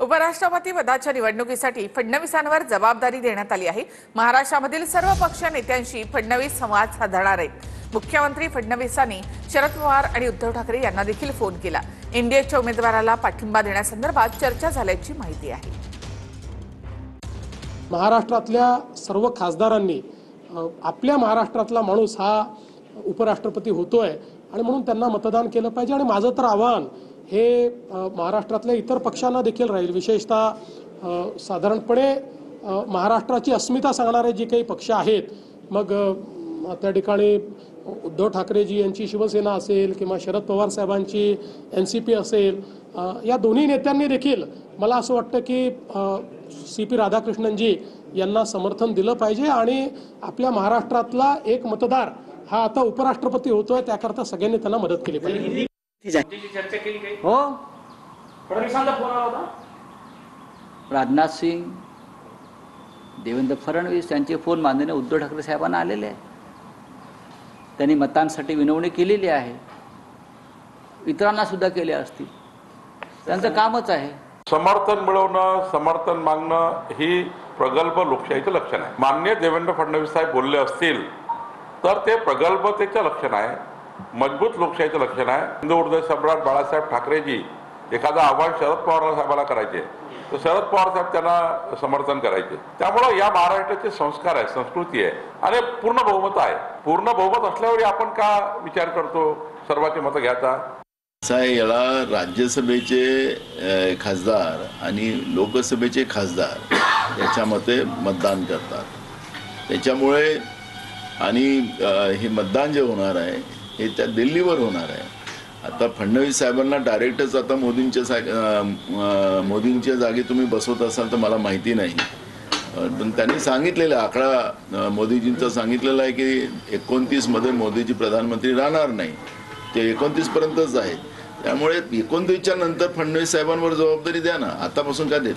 उपराष्ट्रपती पदाच्या निवडणुकीसाठी फडणवीसांवर जबाबदारी देण्यात आली आहे। महाराष्ट्रामधील सर्व पक्ष नेत्यांशी फडणवीस संवाद साधणार आहेत। मुख्यमंत्री फडणवीसांनी शरद पवार आणि उद्धव ठाकरे यांना देखील फोन केला। एनडीएच्या उमेदवाराला पाठिंबा देण्यासंदर्भात चर्चा झाल्याची माहिती आहे। महाराष्ट्रातल्या सर्व खासदारांनी आपल्या महाराष्ट्रातला माणूस हा उपराष्ट्रपती होतोय आणि म्हणून त्यांना मतदान केलं पाहिजे। आणि माझं तर आव्हान हे महाराष्ट्रातल्या इतर पक्षांना देखील राहील। विशेषतः साधारणपणे महाराष्ट्राची अस्मिता सांगणारे जे काही पक्ष आहेत, मग त्या ठिकाणी उद्धव ठाकरेजी यांची शिवसेना असेल किंवा शरद पवार साहेबांची एनसीपी असेल, या दोन्ही नेत्यांनी देखील मला असं वाटतं की CP राधाकृष्णनजी यांना समर्थन दिलं पाहिजे आणि आपल्या महाराष्ट्रातला एक मतदार हा आता उपराष्ट्रपती होतोय, त्याकरता सगळ्यांनी त्यांना मदत केली पाहिजे। चर्चा केली काही? हो, फडणवीसांचा फोन आला होता। राजनाथ सिंग, देवेंद्र फडणवीस यांचे फोन माननीय उद्धव ठाकरे साहेबांना आलेले आहे। त्यांनी मतांसाठी विनवणी केलेली आहे, इतरांना सुद्धा केले असतील, त्यांचं कामच आहे। समर्थन मिळवणं, समर्थन मागणं ही प्रगल्भ लोकशाहीचं लक्षण आहे। माननीय देवेंद्र फडणवीस साहेब बोलले असतील तर ते प्रगल्भतेचं लक्षण आहे, मजबूत लोकशाहीचं लक्षण आहे। हिंदू हृदय सम्राट बाळासाहेब ठाकरेजी एखादं आव्हान शरद पवार साहेबांना करायचे तर शरद पवार साहेब त्यांना समर्थन करायचे। त्यामुळे या महाराष्ट्राचे संस्कार आहे, संस्कृती आहे आणि पूर्ण बहुमत आहे। पूर्ण बहुमत असल्यावर आपण का विचार करतो सर्वांची मतं घ्यायचा? याला राज्यसभेचे खासदार आणि लोकसभेचे खासदार याच्यामध्ये मतदान करतात। त्याच्यामुळे आणि हे मतदान जे होणार आहे हे त्या दिल्लीवर होणार आहे। आता फडणवीस साहेबांना डायरेक्टच आता मोदींच्या जागी तुम्ही बसवत असाल तर मला माहिती नाही, पण त्यांनी सांगितलेलं आकडा मोदीजींचा सांगितलेला आहे की 29 मध्ये मोदीजी प्रधानमंत्री राहणार नाही, ते 29 पर्यंतच आहे। त्यामुळे 29च्या नंतर फडणवीस साहेबांवर जबाबदारी द्या ना, आतापासून काय देत?